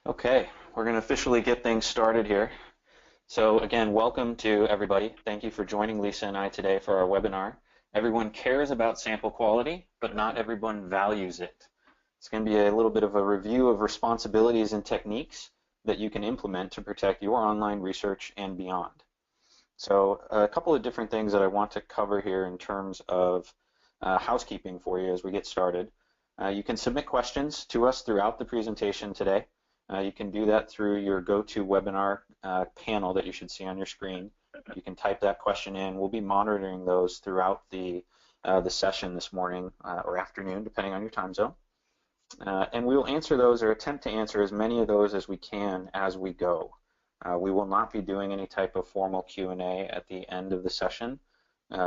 Okay, we're going to officially get things started here. So again, welcome to everybody. Thank you for joining Lisa and I today for our webinar. Everyone cares about sample quality, but not everyone values it. It's going to be a little bit of a review of responsibilities and techniques that you can implement to protect your online research and beyond. So a couple of different things that I want to cover here in terms of housekeeping for you as we get started. You can submit questions to us throughout the presentation today. You can do that through your GoToWebinar panel that you should see on your screen. You can type that question in. We'll be monitoring those throughout the session this morning or afternoon, depending on your time zone. And we will answer those or attempt to answer as many of those as we can as we go. We will not be doing any type of formal Q&A at the end of the session,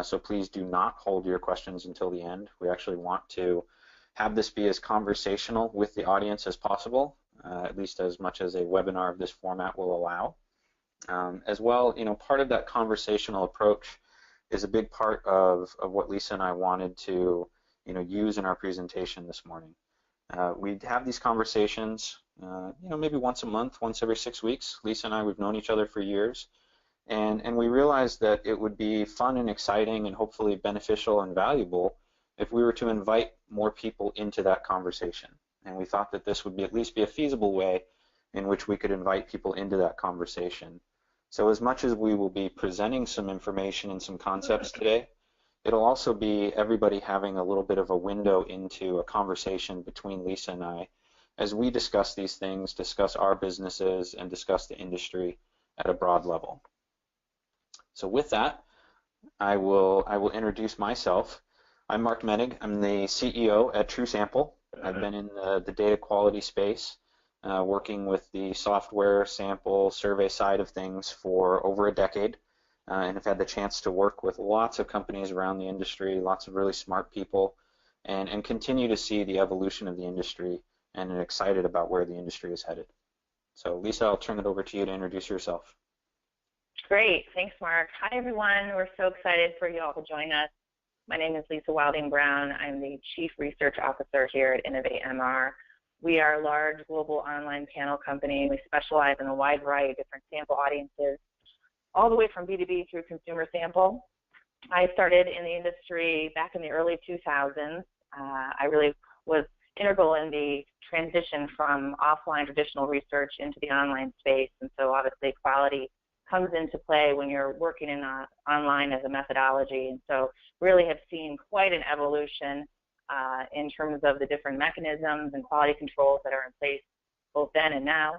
so please do not hold your questions until the end. We actually want to have this be as conversational with the audience as possible, at least as much as a webinar of this format will allow. As well, part of that conversational approach is a big part of what Lisa and I wanted to, use in our presentation this morning. We have these conversations, maybe once a month, once every 6 weeks. Lisa and I, we've known each other for years, and we realized that it would be fun and exciting and hopefully beneficial and valuable if we were to invite more people into that conversation. And we thought that this would at least be a feasible way in which we could invite people into that conversation. So as much as we will be presenting some information and some concepts today, it'll also be everybody having a little bit of a window into a conversation between Lisa and I as we discuss these things, discuss our businesses, and discuss the industry at a broad level. So with that, I will introduce myself. I'm Mark Menig. I'm the CEO at TrueSample. I've been in the data quality space, working with the software sample survey side of things for over a decade, and have had the chance to work with lots of companies around the industry, lots of really smart people, and continue to see the evolution of the industry and am excited about where the industry is headed. So Lisa, I'll turn it over to you to introduce yourself. Great. Thanks, Mark. Hi, everyone. We're so excited for you all to join us. My name is Lisa Wilding Brown. I'm the Chief Research Officer here at Innovate MR. We are a large global online panel company. We specialize in a wide variety of different sample audiences, all the way from B2B through consumer sample. I started in the industry back in the early 2000s. I really was integral in the transition from offline traditional research into the online space, and so obviously quality comes into play when you're working in online as a methodology, and so really have seen quite an evolution in terms of the different mechanisms and quality controls that are in place both then and now.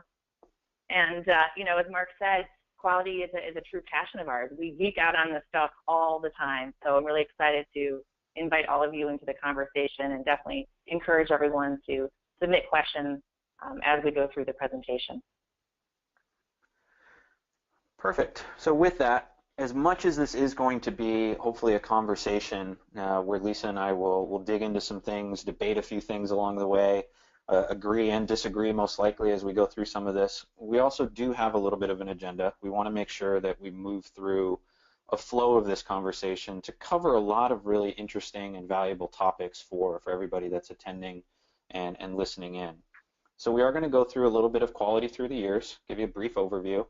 And as Mark said, quality is a true passion of ours. We geek out on this stuff all the time, so I'm really excited to invite all of you into the conversation and definitely encourage everyone to submit questions as we go through the presentation. Perfect. So with that, as much as this is going to be hopefully a conversation where Lisa and I will dig into some things, debate a few things along the way, agree and disagree most likely as we go through some of this, we also do have a little bit of an agenda. We want to make sure that we move through a flow of this conversation to cover a lot of really interesting and valuable topics for everybody that's attending and listening in. So we are going to go through a little bit of quality through the years, give you a brief overview.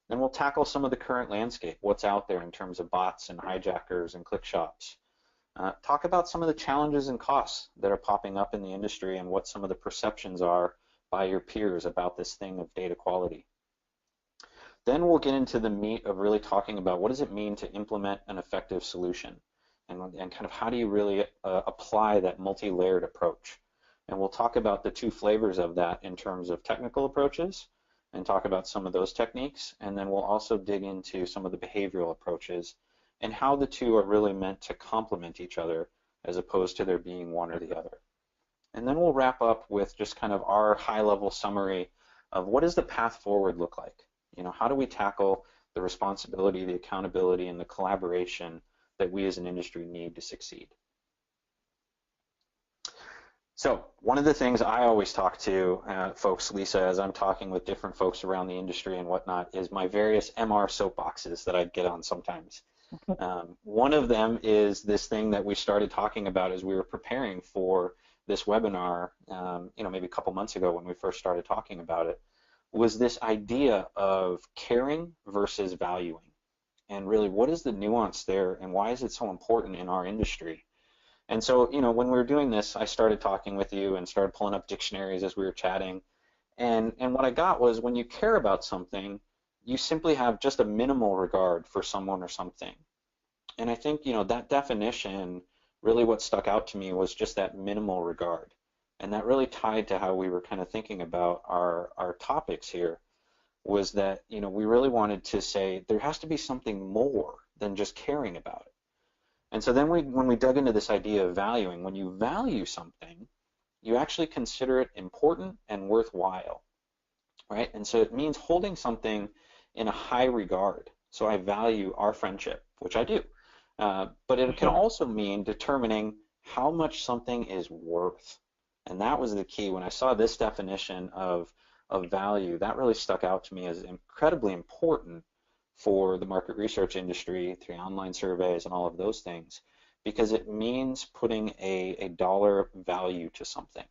Then we'll tackle some of the current landscape, what's out there in terms of bots and hijackers and click shops. Talk about some of the challenges and costs that are popping up in the industry and what some of the perceptions are by your peers about this thing of data quality. Then we'll get into the meat of really talking about what does it mean to implement an effective solution and kind of how do you really apply that multi-layered approach. And we'll talk about the two flavors of that in terms of technical approaches and talk about some of those techniques, and then we'll also dig into some of the behavioral approaches and how the two are really meant to complement each other as opposed to there being one or the other. And then we'll wrap up with just kind of our high-level summary of what does the path forward look like? How do we tackle the responsibility, the accountability, and the collaboration that we as an industry need to succeed? So one of the things I always talk to folks, Lisa, as I'm talking with different folks around the industry and whatnot, is my various MR soapboxes that I get on sometimes. One of them is this thing that we started talking about as we were preparing for this webinar, maybe a couple months ago when we first started talking about it, was this idea of caring versus valuing. And really, what is the nuance there, and why is it so important in our industry? And so, when we were doing this, I started talking with you and started pulling up dictionaries as we were chatting. And what I got was, when you care about something, you simply have just a minimal regard for someone or something. And I think, that definition, really what stuck out to me was just that minimal regard. And that really tied to how we were kind of thinking about our topics here, was that, we really wanted to say there has to be something more than just caring about it. And so then when we dug into this idea of valuing, when you value something, you actually consider it important and worthwhile, right? And so it means holding something in a high regard. So I value our friendship, which I do. But it can also mean determining how much something is worth. And that was the key. When I saw this definition of value, that really stuck out to me as incredibly important for the market research industry through online surveys and all of those things, because it means putting a dollar value to something.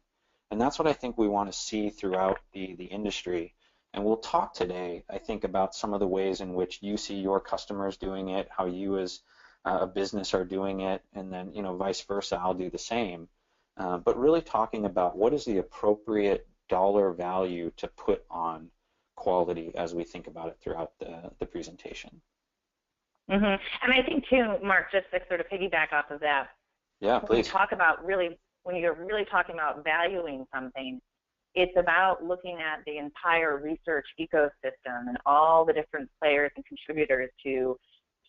And that's what I think we want to see throughout the industry. And we'll talk today, I think, about some of the ways in which you see your customers doing it, how you as a business are doing it, and then, vice versa, I'll do the same. But really talking about what is the appropriate dollar value to put on quality as we think about it throughout the presentation. And I think too, Mark, just to sort of piggyback off of that, yeah, please. When you're really talking about valuing something, it's about looking at the entire research ecosystem and all the different players and contributors to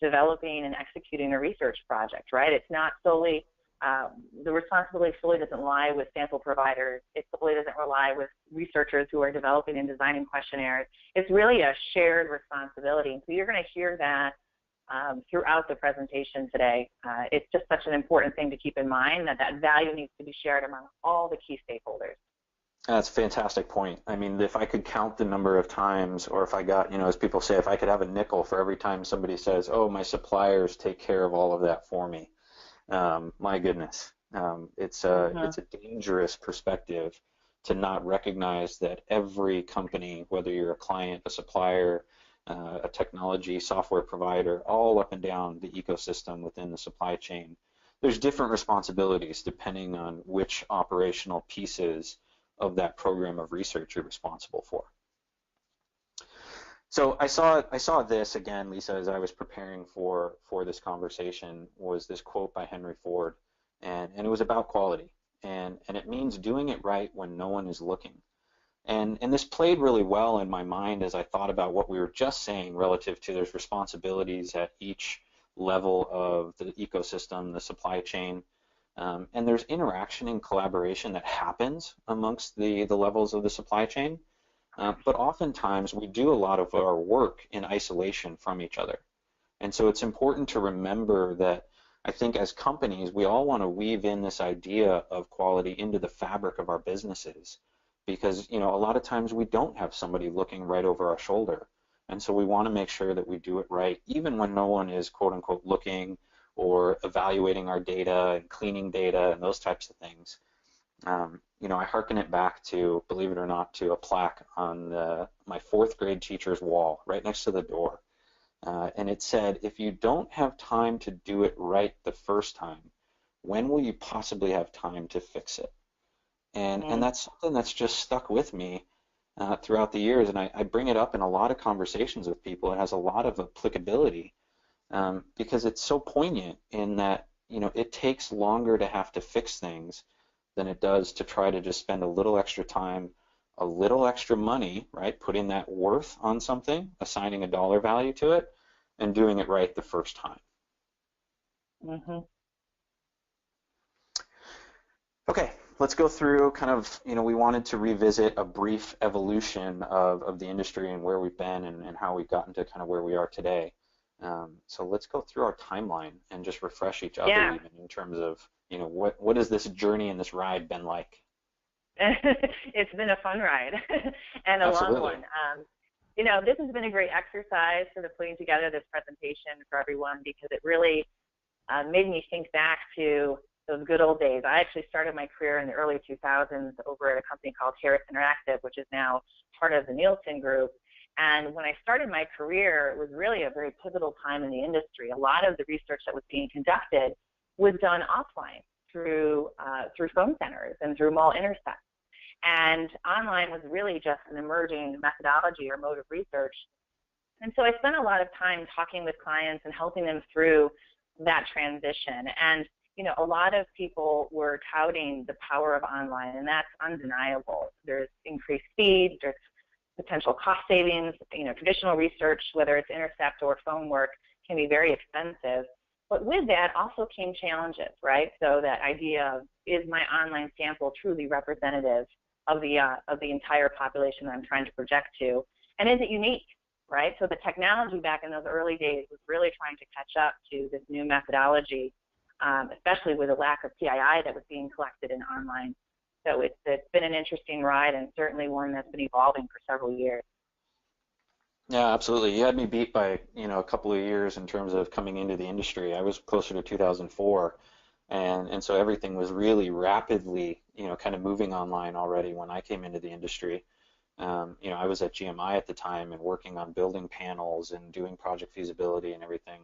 developing and executing a research project, right? It's not solely the responsibility solely doesn't lie with sample providers. It solely doesn't rely with researchers who are developing and designing questionnaires. It's really a shared responsibility. And so you're going to hear that throughout the presentation today. It's just such an important thing to keep in mind, that value needs to be shared among all the key stakeholders. That's a fantastic point. I mean, if I could count the number of times, or if I got, as people say, if I could have a nickel for every time somebody says, oh, my suppliers take care of all of that for me. My goodness, it's a dangerous perspective to not recognize that every company, whether you're a client, a supplier, a technology software provider, all up and down the ecosystem within the supply chain, there's different responsibilities depending on which operational pieces of that program of research you're responsible for. So I saw this again, Lisa, as I was preparing for this conversation, was this quote by Henry Ford, and it was about quality, and it means doing it right when no one is looking. And this played really well in my mind as I thought about what we were just saying relative to there's responsibilities at each level of the ecosystem, the supply chain, and there's interaction and collaboration that happens amongst the levels of the supply chain. But oftentimes we do a lot of our work in isolation from each other. And so it's important to remember that I think as companies, we all want to weave in this idea of quality into the fabric of our businesses, because a lot of times we don't have somebody looking right over our shoulder. And so we want to make sure that we do it right, even when no one is quote unquote looking or evaluating our data and cleaning data and those types of things. I hearken it back to, believe it or not, to a plaque on my fourth grade teacher's wall right next to the door. And it said, if you don't have time to do it right the first time, when will you possibly have time to fix it? And that's something that's just stuck with me throughout the years. And I bring it up in a lot of conversations with people. It has a lot of applicability because it's so poignant in that, it takes longer to have to fix things than it does to try to just spend a little extra time, a little extra money, right, putting that worth on something, assigning a dollar value to it, and doing it right the first time. Okay, let's go through kind of, we wanted to revisit a brief evolution of the industry and where we've been and how we've gotten to kind of where we are today. So let's go through our timeline and just refresh each other even in terms of, what has this journey and this ride been like? It's been a fun ride and a long one. This has been a great exercise sort of putting together this presentation for everyone, because it really made me think back to those good old days. I actually started my career in the early 2000s over at a company called Harris Interactive, which is now part of the Nielsen Group. And when I started my career, it was really a very pivotal time in the industry. A lot of the research that was being conducted was done offline through phone centers and through mall intercepts. And online was really just an emerging methodology or mode of research. And so I spent a lot of time talking with clients and helping them through that transition. And, you know, a lot of people were touting the power of online, and that's undeniable. There's increased speed, there's potential cost savings. You know, traditional research, whether it's intercept or phone work, can be very expensive. But with that also came challenges, right? So that idea of, is my online sample truly representative of the entire population that I'm trying to project to? And is it unique, right? So the technology back in those early days was really trying to catch up to this new methodology, especially with a lack of PII that was being collected in online. So it's been an interesting ride, and certainly one that's been evolving for several years. Yeah, absolutely. You had me beat by, a couple of years in terms of coming into the industry. I was closer to 2004, and so everything was really rapidly, kind of moving online already when I came into the industry. I was at GMI at the time and working on building panels and doing project feasibility and everything.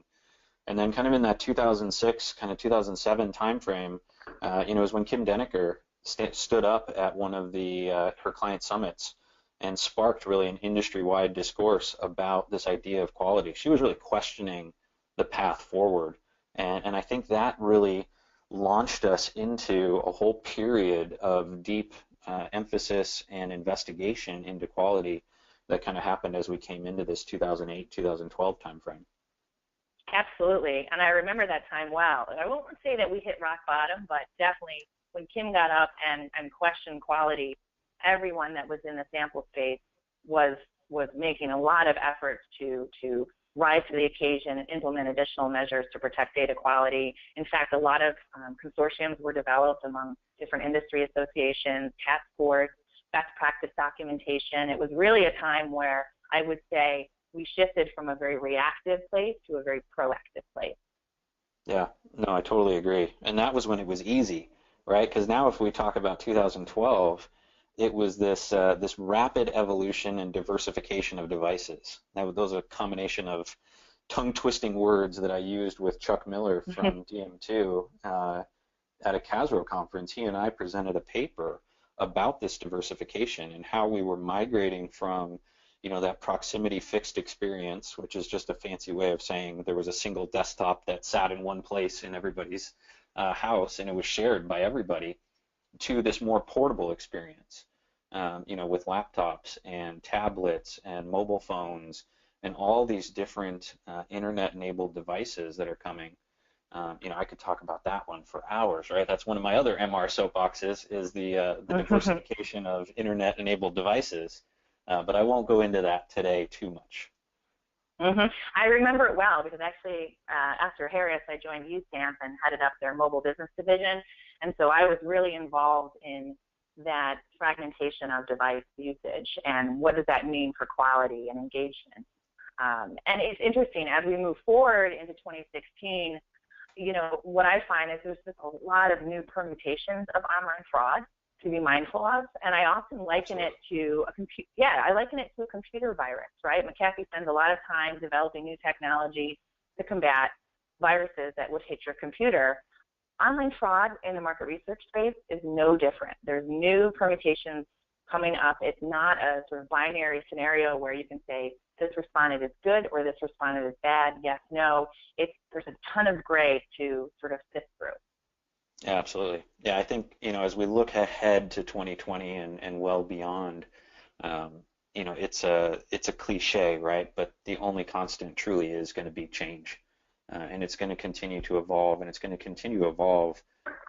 And then kind of in that 2006, kind of 2007 timeframe, was when Kim Denneker stood up at one of her client summits and sparked really an industry-wide discourse about this idea of quality. She was really questioning the path forward, and I think that really launched us into a whole period of deep emphasis and investigation into quality that kind of happened as we came into this 2008, 2012 timeframe. Absolutely, and I remember that time well. I won't say that we hit rock bottom, but definitely when Kim got up and questioned quality, everyone that was in the sample space was making a lot of efforts to rise to the occasion and implement additional measures to protect data quality. In fact, a lot of consortiums were developed among different industry associations, task force, best practice documentation. It was really a time where I would say we shifted from a very reactive place to a very proactive place. Yeah, no, I totally agree. And that was when it was easy, right? Because now if we talk about 2012, it was this rapid evolution and diversification of devices. Those are a combination of tongue-twisting words that I used with Chuck Miller from DM2 at a Casro conference. He and I presented a paper about this diversification and how we were migrating from that proximity fixed experience, which is just a fancy way of saying there was a single desktop that sat in one place in everybody's house and it was shared by everybody, to this more portable experience, with laptops and tablets and mobile phones and all these different internet-enabled devices that are coming. I could talk about that one for hours, right? That's one of my other MR soapboxes, is the diversification of internet-enabled devices. But I won't go into that today too much. I remember it well because actually after Harris, I joined USAMP and headed up their mobile business division. And so I was really involved in that fragmentation of device usage and what does that mean for quality and engagement. And it's interesting, as we move forward into 2016, what I find is there's just a lot of new permutations of online fraud to be mindful of, and I often liken it to a computer virus, right? McAfee spends a lot of time developing new technology to combat viruses that would hit your computer. Online fraud in the market research space is no different. There's new permutations coming up. It's not a sort of binary scenario where you can say this respondent is good or this respondent is bad, yes, no. There's a ton of gray to sort of sift through. Yeah, absolutely. Yeah, I think, as we look ahead to 2020 and well beyond, it's a cliche, right? But the only constant truly is going to be change. And it's going to continue to evolve, and it's going to continue to evolve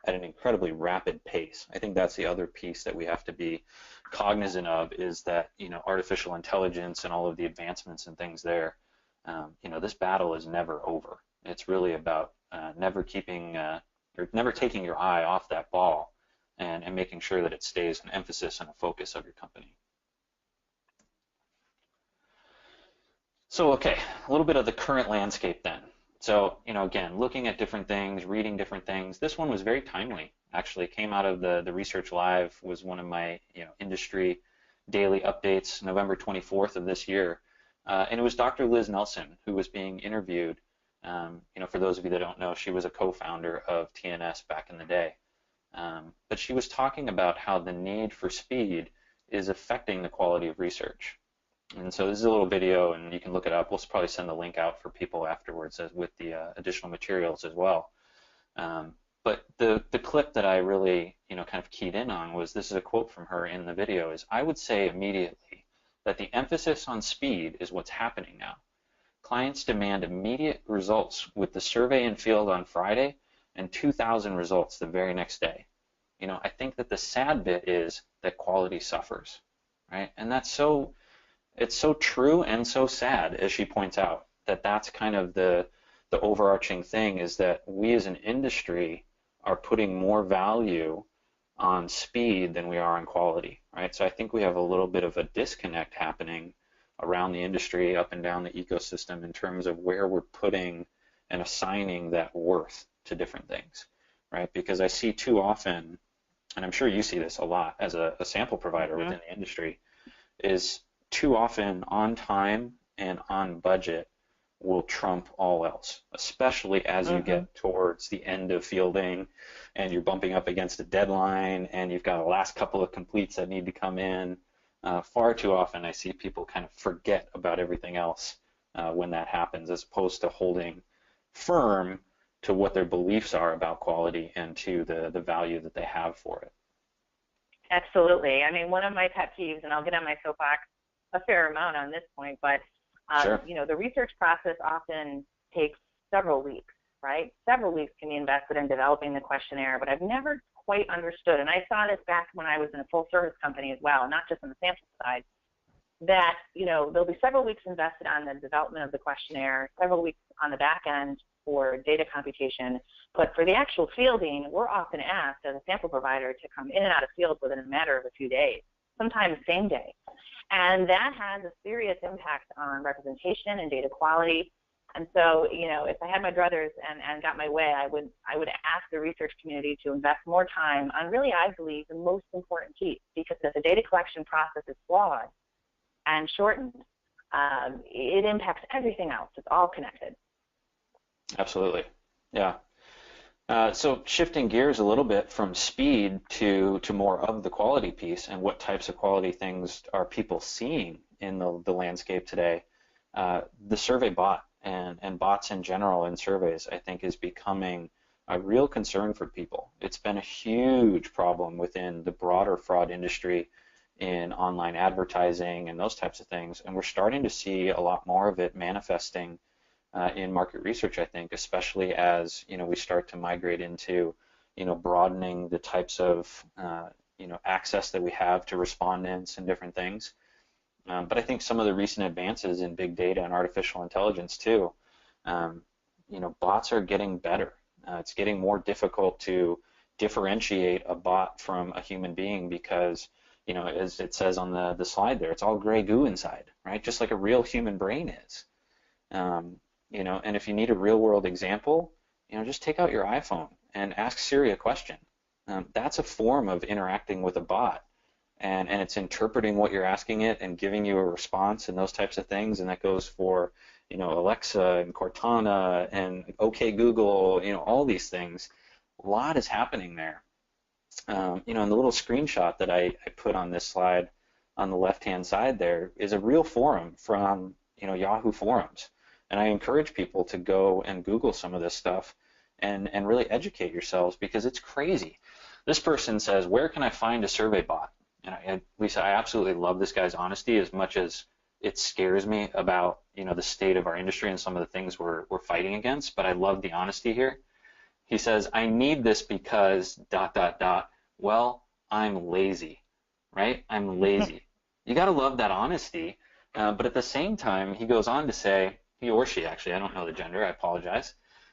at an incredibly rapid pace. I think that's the other piece that we have to be cognizant of, is that, artificial intelligence and all of the advancements and things there, this battle is never over. It's really about never taking your eye off that ball and making sure that it stays an emphasis and a focus of your company. So, okay, a little bit of the current landscape then. So, again, looking at different things, reading different things. This one was very timely, actually. Came out of the Research Live, was one of my, industry daily updates, November 24th of this year. And it was Dr. Liz Nelson who was being interviewed. For those of you that don't know, she was a co-founder of TNS back in the day. But she was talking about how the need for speed is affecting the quality of research. And so this is a little video, and you can look it up. We'll probably send the link out for people afterwards with the additional materials as well. But the clip that I really, kind of keyed in on was, this is a quote from her in the video, is, "I would say immediately that the emphasis on speed is what's happening now. Clients demand immediate results with the survey in field on Friday and 2,000 results the very next day. I think that the sad bit is that quality suffers, right? And it's so true and so sad, as she points out, that's kind of the overarching thing, is that we as an industry are putting more value on speed than we are on quality, right? So I think we have a little bit of a disconnect happening around the industry, up and down the ecosystem, in terms of where we're putting and assigning that worth to different things, right? Because I see too often, and I'm sure you see this a lot as a sample provider within the industry, is too often on time and on budget will trump all else, especially as you get towards the end of fielding and you're bumping up against a deadline and you've got a last couple of completes that need to come in. Far too often I see people kind of forget about everything else when that happens, as opposed to holding firm to what their beliefs are about quality and to the value that they have for it. Absolutely. I mean, one of my pet peeves, and I'll get on my soapbox a fair amount on this point, but Sure. the research process often takes several weeks, right? Several weeks can be invested in developing the questionnaire, but I've never quite understood, and I saw this back when I was in a full service company as well, not just on the sample side, that there'll be several weeks invested on the development of the questionnaire, several weeks on the back end for data computation, but for the actual fielding, we're often asked as a sample provider to come in and out of field within a matter of a few days, sometimes same day. And that has a serious impact on representation and data quality. And so, if I had my druthers and got my way, I would ask the research community to invest more time on really, I believe, the most important piece, because if the data collection process is flawed and shortened, it impacts everything else. It's all connected. Absolutely. Yeah. So shifting gears a little bit from speed to more of the quality piece, and what types of quality things are people seeing in the landscape today, the survey bot and bots in general in surveys, I think, is becoming a real concern for people. It's been a huge problem within the broader fraud industry in online advertising and those types of things, and we're starting to see a lot more of it manifesting in market research, I think, especially as we start to migrate into broadening the types of access that we have to respondents and different things. But I think some of the recent advances in big data and artificial intelligence too, bots are getting better. It's getting more difficult to differentiate a bot from a human being because, as it says on the slide there, it's all gray goo inside, right? Just like a real human brain is. And if you need a real world example, just take out your iPhone and ask Siri a question. That's a form of interacting with a bot, and it's interpreting what you're asking it and giving you a response and those types of things. And that goes for Alexa and Cortana and OK Google, all these things. A lot is happening there. And the little screenshot that I put on this slide on the left-hand side there is a real forum from Yahoo Forums. And I encourage people to go and Google some of this stuff and really educate yourselves, because it's crazy. This person says, where can I find a survey bot? And Lisa, I absolutely love this guy's honesty, as much as it scares me about the state of our industry and some of the things we're fighting against, but I love the honesty here. He says, I need this because ... Well, I'm lazy, right? I'm lazy. You got to love that honesty. But at the same time, he goes on to say, he or she actually, I don't know the gender, I apologize,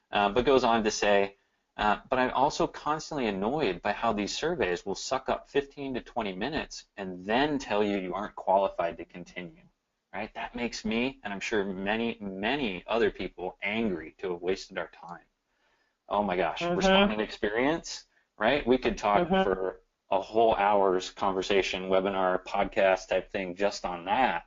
but goes on to say, but I'm also constantly annoyed by how these surveys will suck up 15 to 20 minutes and then tell you aren't qualified to continue, right? That makes me, and I'm sure many, many other people, angry to have wasted our time. Oh my gosh, Mhm. respondent experience, right? We could talk Mhm. for a whole hour's conversation, webinar, podcast type thing just on that.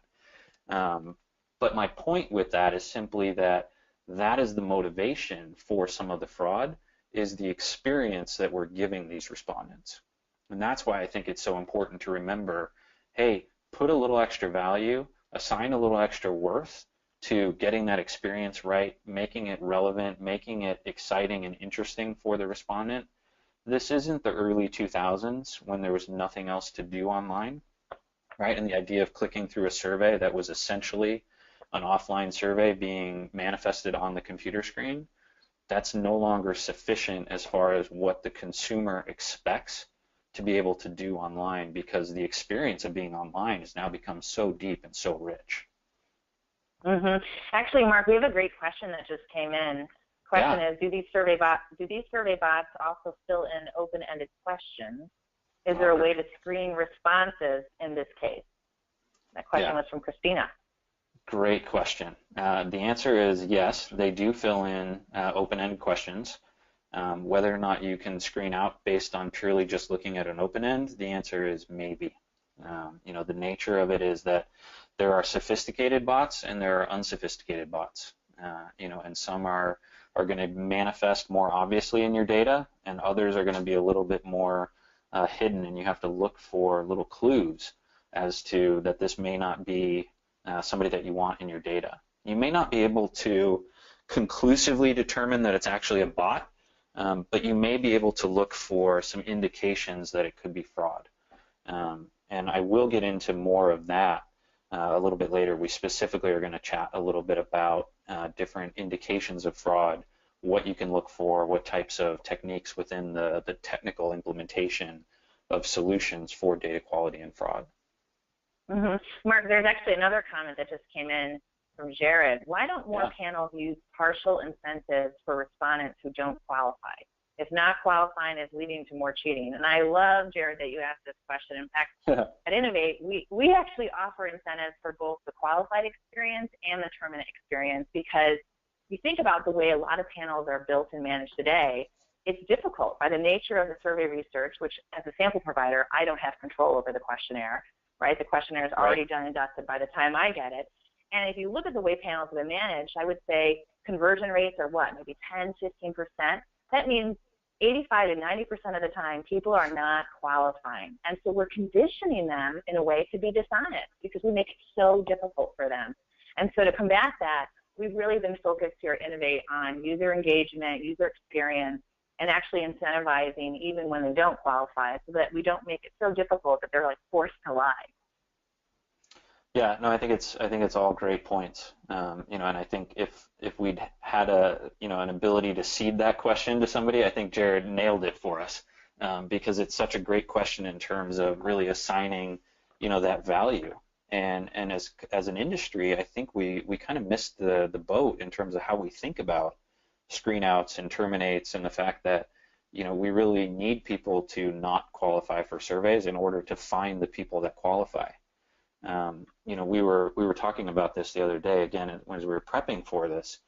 Um, but my point with that is simply that that is the motivation for some of the fraud, is the experience that we're giving these respondents. And that's why I think it's so important to remember, hey, put a little extra value, assign a little extra worth to getting that experience right, making it relevant, making it exciting and interesting for the respondent. This isn't the early 2000s when there was nothing else to do online, right? And the idea of clicking through a survey that was essentially an offline survey being manifested on the computer screen, that's no longer sufficient as far as what the consumer expects to be able to do online, because the experience of being online has now become so deep and so rich. Mhm. Actually, Mark, we have a great question that just came in. Question Yeah, is, do these survey bots also fill in open-ended questions? Is there a way to screen responses in this case? That question yeah, was from Christina. great question. The answer is yes, they do fill in open-ended questions. Whether or not you can screen out based on purely just looking at an open end, the answer is maybe. The nature of it is that there are sophisticated bots and there are unsophisticated bots. And some are going to manifest more obviously in your data, and others are going to be a little bit more hidden, and you have to look for little clues as to that this may not be somebody that you want in your data. You may not be able to conclusively determine that it's actually a bot, but you may be able to look for some indications that it could be fraud. And I will get into more of that a little bit later. We specifically are going to chat a little bit about different indications of fraud, what you can look for, what types of techniques within the technical implementation of solutions for data quality and fraud. Mhm. Mark, there's actually another comment that just came in from Jared. Why don't more panels use partial incentives for respondents who don't qualify? If not qualifying is leading to more cheating. And I love, Jared, that you asked this question. In fact, at Innovate, we actually offer incentives for both the qualified experience and the terminate experience, because you think about the way a lot of panels are built and managed today, it's difficult by the nature of the survey research, which as a sample provider, I don't have control over the questionnaire, right? The questionnaire is already done and dusted by the time I get it. And if you look at the way panels have been managed, I would say conversion rates are what, maybe 10, 15%. That means 85 to 90% of the time, people are not qualifying. And so we're conditioning them in a way to be dishonest because we make it so difficult for them. And so to combat that, we've really been focused here at Innovate on user engagement, user experience, and actually incentivizing even when they don't qualify, so that we don't make it so difficult that they're like forced to lie. Yeah, no, I think it's all great points. And I think if we'd had an ability to seed that question to somebody, I think Jared nailed it for us, because it's such a great question in terms of really assigning, that value. And as an industry, I think we kind of missed the boat in terms of how we think about screen outs and terminates, and the fact that we really need people to not qualify for surveys in order to find the people that qualify. We were talking about this the other day again as we were prepping for this,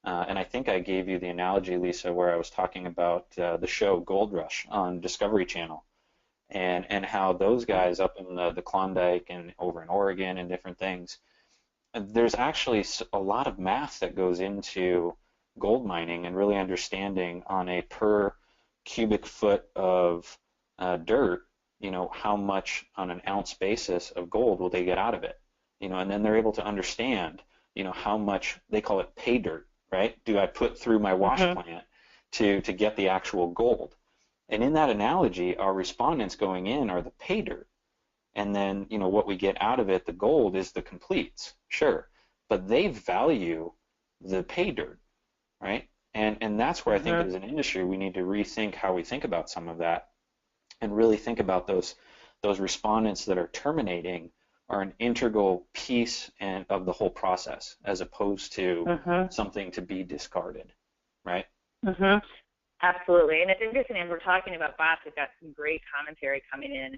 and I think I gave you the analogy, Lisa, where I was talking about the show Gold Rush on Discovery Channel, and how those guys up in the Klondike and over in Oregon and different things. There's actually a lot of math that goes into gold mining and really understanding on a per cubic foot of dirt, how much on an ounce basis of gold will they get out of it, and then they're able to understand, how much, they call it pay dirt, right? Do I put through my wash plant to get the actual gold? And in that analogy, our respondents going in are the pay dirt. And then, what we get out of it, the gold, is the completes, sure. But they value the pay dirt, right? And that's where I think as an industry, we need to rethink how we think about some of that, and really think about those respondents that are terminating are an integral piece of the whole process, as opposed to something to be discarded, right? Absolutely. And it's interesting, as we're talking about bots, we've got some great commentary coming in.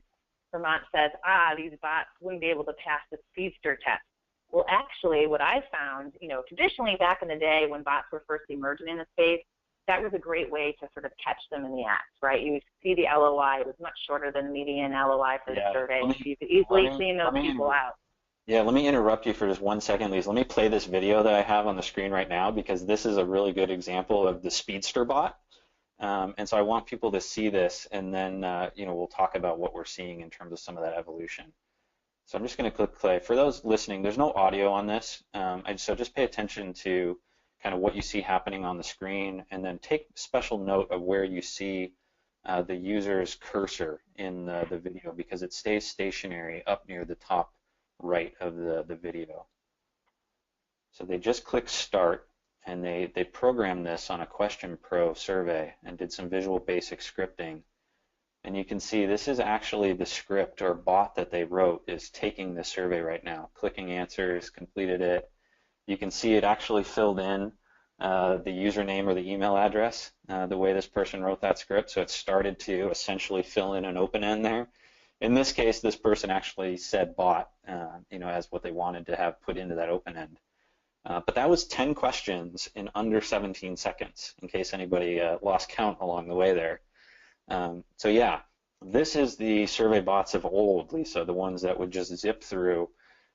Vermont says, these bots wouldn't be able to pass the speedster test. Well, actually, what I found, traditionally back in the day when bots were first emerging in the space, that was a great way to sort of catch them in the act, right? You see the LOI, it was much shorter than the median LOI for the survey. You could easily clean those people out. Yeah, let me interrupt you for just 1 second, Lisa. Let me play this video that I have on the screen right now because this is a really good example of the speedster bot. And so I want people to see this, and then we'll talk about what we're seeing in terms of some of that evolution. So I'm just going to click play. For those listening, there's no audio on this, so just pay attention to kind of what you see happening on the screen, and then take special note of where you see the user's cursor in the video, because it stays stationary up near the top right of the video. So they just click start, and they programmed this on a Question Pro survey and did some Visual Basic scripting. And you can see this is actually the script or bot that they wrote is taking the survey right now, clicking answers, completed it. You can see it actually filled in the username or the email address the way this person wrote that script. So it started to essentially fill in an open end there. In this case, this person actually said bot, as what they wanted to have put into that open end. But that was 10 questions in under 17 seconds, in case anybody lost count along the way there. So yeah, this is the survey bots of old, Lisa, the ones that would just zip through.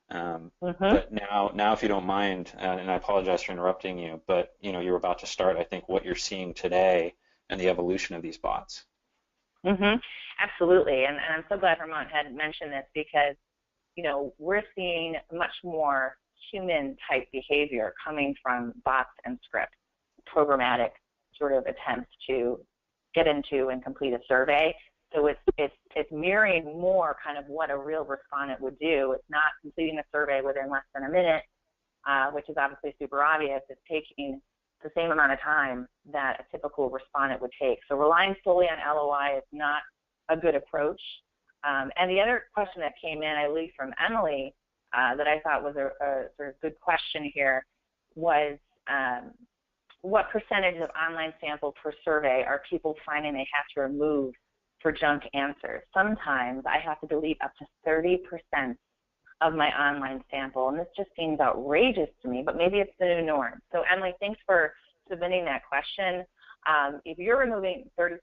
But now, if you don't mind, and I apologize for interrupting you, but you're about to start, I think, what you're seeing today and the evolution of these bots. Absolutely, and I'm so glad Vermont had mentioned this because, we're seeing much more human-type behavior coming from bots and scripts, programmatic sort of attempts to get into and complete a survey. So it's mirroring more kind of what a real respondent would do. It's not completing a survey within less than a minute, which is obviously super obvious. It's taking the same amount of time that a typical respondent would take. So relying solely on LOI is not a good approach. And the other question that came in, I believe from Emily, that I thought was a sort of good question here was, what percentage of online sample per survey are people finding they have to remove for junk answers? Sometimes I have to delete up to 30% of my online sample, and this just seems outrageous to me, but maybe it's the new norm. So Emily, thanks for submitting that question. If you're removing 30%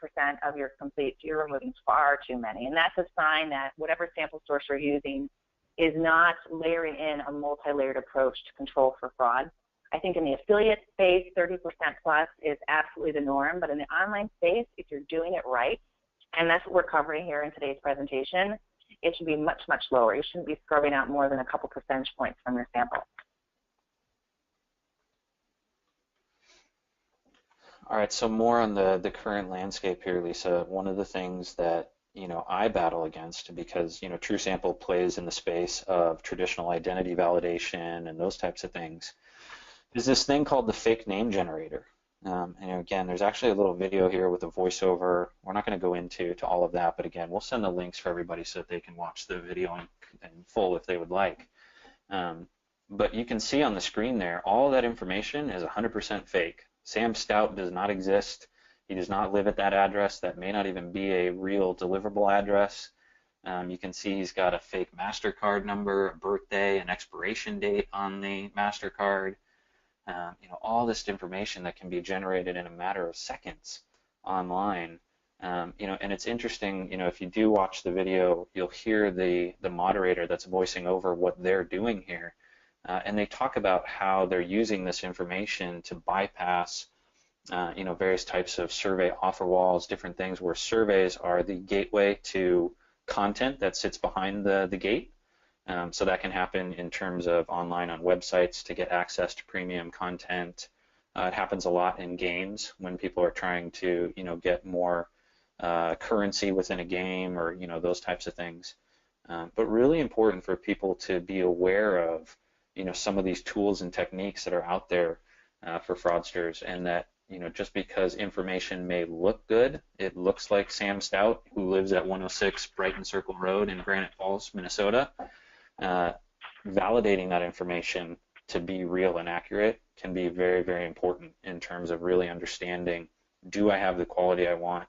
of your completes, you're removing far too many, and that's a sign that whatever sample source you're using is not layering in a multi-layered approach to control for fraud. I think in the affiliate space, 30% plus is absolutely the norm, but in the online space, if you're doing it right, and that's what we're covering here in today's presentation, it should be much, much lower. You shouldn't be scrubbing out more than a couple percentage points from your sample. All right, so more on the current landscape here, Lisa. One of the things that I battle against, because TrueSample plays in the space of traditional identity validation and those types of things, is this thing called the fake name generator. And again, there's actually a little video here with a voiceover. We're not going to go into all of that, but again, we'll send the links for everybody so that they can watch the video in full if they would like. But you can see on the screen there, all of that information is 100% fake. Sam Stout does not exist. He does not live at that address. That may not even be a real deliverable address. You can see he's got a fake MasterCard number, a birthday, an expiration date on the MasterCard. All this information that can be generated in a matter of seconds online. And it's interesting, if you do watch the video, you'll hear the moderator that's voicing over what they're doing here. And they talk about how they're using this information to bypass various types of survey offer walls, different things where surveys are the gateway to content that sits behind the gate. So that can happen in terms of online on websites to get access to premium content. It happens a lot in games when people are trying to, get more currency within a game or, those types of things. But really important for people to be aware of, some of these tools and techniques that are out there for fraudsters, and that, just because information may look good, it looks like Sam Stout, who lives at 106 Brighton Circle Road in Granite Falls, Minnesota. Validating that information to be real and accurate can be very, very important in terms of really understanding, do I have the quality I want?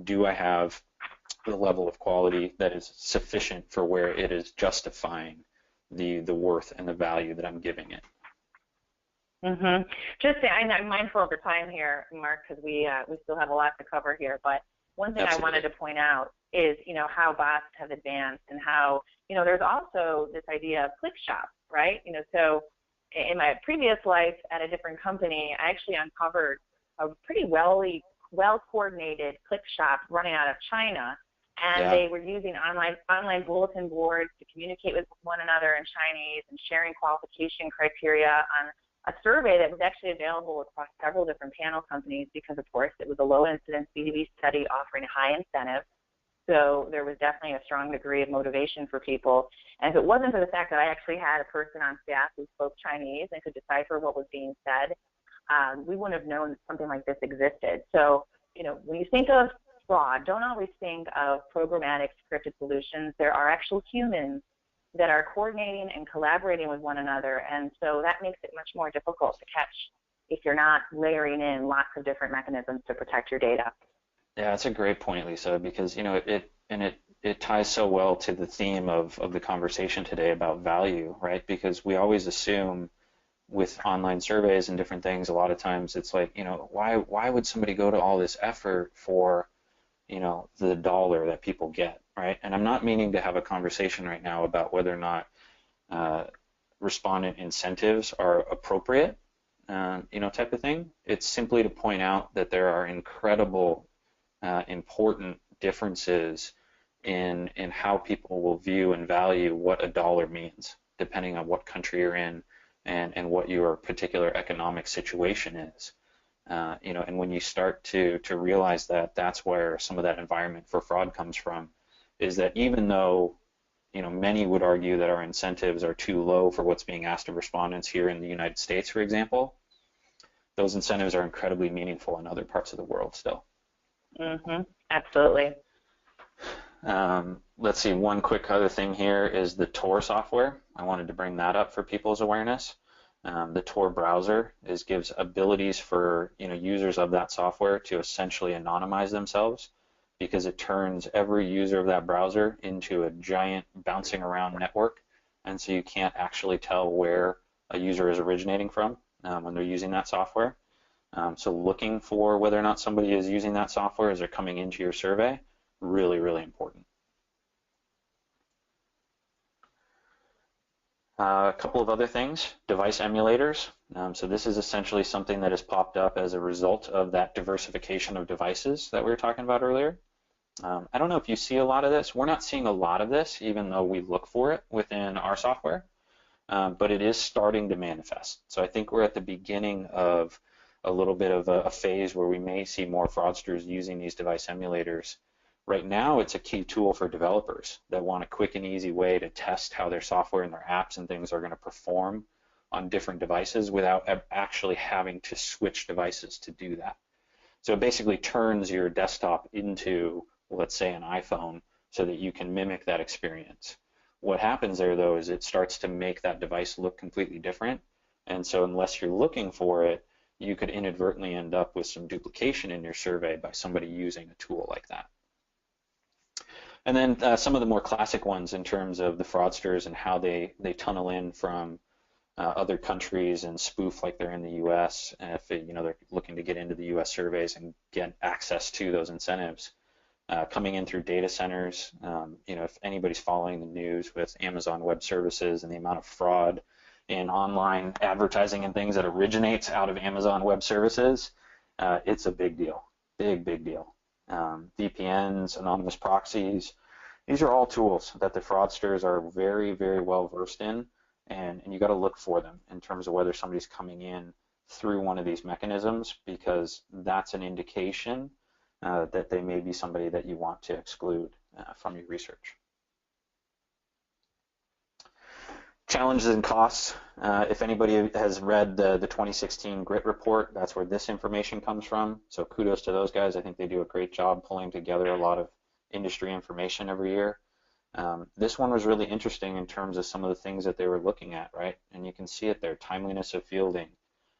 Do I have the level of quality that is sufficient for where it is justifying the worth and the value that I'm giving it. Mm-hmm. I'm mindful of the time here, Mark, because we still have a lot to cover here. But one thing Absolutely. I wanted to point out is, how bots have advanced and how, there's also this idea of click shop, right? So in my previous life at a different company, I actually uncovered a pretty well-coordinated click shop running out of China, and Yeah. they were using online bulletin boards to communicate with one another in Chinese and sharing qualification criteria on a survey that was actually available across several different panel companies because, of course, it was a low-incidence B2B study offering high incentive. So there was definitely a strong degree of motivation for people. And if it wasn't for the fact that I actually had a person on staff who spoke Chinese and could decipher what was being said, we wouldn't have known something like this existed. So, when you think of fraud, don't always think of programmatic scripted solutions. There are actual humans that are coordinating and collaborating with one another, and so that makes it much more difficult to catch if you're not layering in lots of different mechanisms to protect your data. Yeah, that's a great point, Lisa, because it ties so well to the theme of the conversation today about value, right? Because we always assume with online surveys and different things, a lot of times it's like, why would somebody go to all this effort for, the dollar that people get, right? And I'm not meaning to have a conversation right now about whether or not respondent incentives are appropriate, type of thing. It's simply to point out that there are incredible, important differences in how people will view and value what a dollar means, depending on what country you're in and what your particular economic situation is. And when you start to realize that, that's where some of that environment for fraud comes from, is that even though many would argue that our incentives are too low for what's being asked of respondents here in the United States, for example, those incentives are incredibly meaningful in other parts of the world still. Mm-hmm. Absolutely. Let's see, one quick other thing here is the Tor software. I wanted to bring that up for people's awareness. The Tor browser gives abilities for users of that software to essentially anonymize themselves, because it turns every user of that browser into a giant bouncing around network, and so you can't actually tell where a user is originating from when they're using that software. So looking for whether or not somebody is using that software as they're coming into your survey, really, really important. A couple of other things, device emulators. So this is essentially something that has popped up as a result of that diversification of devices that we were talking about earlier. I don't know if you see a lot of this. We're not seeing a lot of this, even though we look for it within our software, but it is starting to manifest. So I think we're at the beginning of a little bit of a phase where we may see more fraudsters using these device emulators. Right now, it's a key tool for developers that want a quick and easy way to test how their software and their apps and things are going to perform on different devices without actually having to switch devices to do that. So it basically turns your desktop into, let's say, an iPhone so that you can mimic that experience. What happens there, though, is it starts to make that device look completely different. And so unless you're looking for it, you could inadvertently end up with some duplication in your survey by somebody using a tool like that. And then some of the more classic ones in terms of the fraudsters and how they tunnel in from other countries and spoof like they're in the U.S. If they're looking to get into the U.S. surveys and get access to those incentives, coming in through data centers. If anybody's following the news with Amazon Web Services and the amount of fraud in online advertising and things that originates out of Amazon Web Services, it's a big deal, big deal. VPNs, anonymous proxies, these are all tools that the fraudsters are very, very well versed in, and you got to look for them in terms of whether somebody's coming in through one of these mechanisms, because that's an indication that they may be somebody that you want to exclude from your research. Challenges and costs. If anybody has read the 2016 GRIT report, that's where this information comes from. So kudos to those guys. I think they do a great job pulling together a lot of industry information every year. This one was really interesting in terms of some of the things that they were looking at, right? And you can see it there: timeliness of fielding,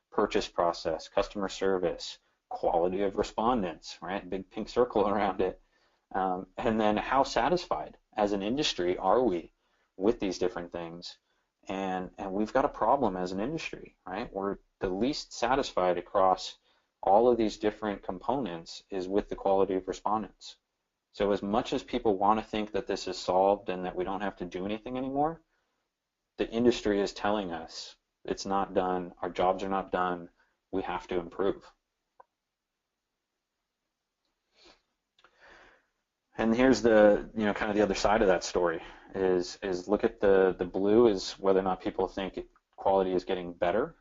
purchase process, customer service, quality of respondents, right? Big pink circle around it. And then how satisfied as an industry are we with these different things? And we've got a problem as an industry, right? We're the least satisfied across all of these different components is with the quality of respondents. So as much as people want to think that this is solved and that we don't have to do anything anymore, the industry is telling us it's not done, our jobs are not done, we have to improve. And here's the, kind of the other side of that story is look at the blue is whether or not people think quality is getting better,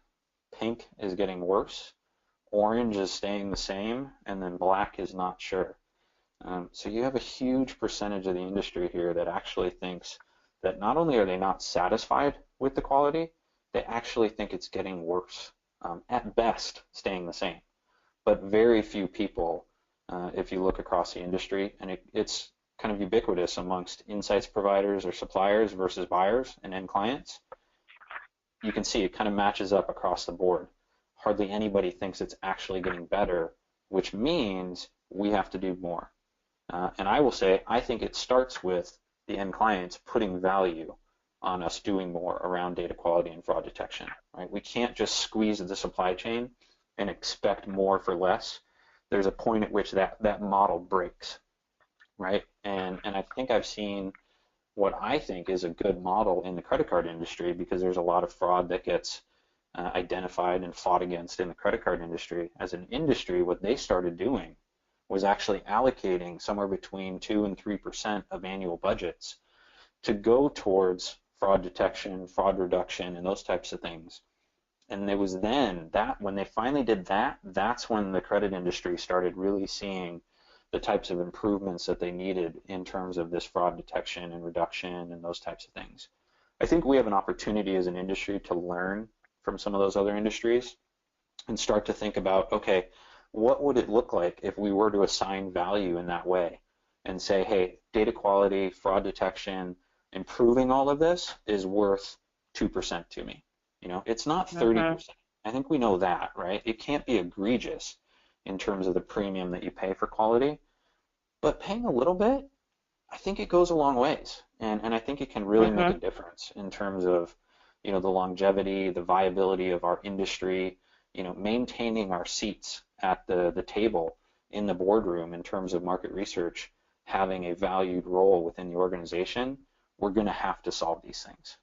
pink is getting worse, orange is staying the same, and then black is not sure. So you have a huge percentage of the industry here that actually thinks that not only are they not satisfied with the quality, they actually think it's getting worse. At best, staying the same. But very few people, if you look across the industry, and it's kind of ubiquitous amongst insights providers or suppliers versus buyers and end clients, you can see it kind of matches up across the board. Hardly anybody thinks it's actually getting better, which means we have to do more. And I will say, I think it starts with the end clients putting value on us doing more around data quality and fraud detection, right? We can't just squeeze the supply chain and expect more for less. There's a point at which that model breaks, right? And I think I've seen what I think is a good model in the credit card industry, because there's a lot of fraud that gets identified and fought against in the credit card industry. As an industry, what they started doing was actually allocating somewhere between 2 and 3% of annual budgets to go towards fraud detection, fraud reduction, and those types of things. And it was then that when they finally did that, that's when the credit industry started really seeing the types of improvements that they needed in terms of this fraud detection and reduction and those types of things. I think we have an opportunity as an industry to learn from some of those other industries and start to think about, okay, what would it look like if we were to assign value in that way and say, hey, data quality, fraud detection, improving all of this is worth 2% to me. It's not 30%. I think we know that, right? It can't be egregious in terms of the premium that you pay for quality, but paying a little bit, I think it goes a long ways. And I think it can really make a difference in terms of, the longevity, the viability of our industry, maintaining our seats at the table in the boardroom in terms of market research, having a valued role within the organization. We're going to have to solve these things.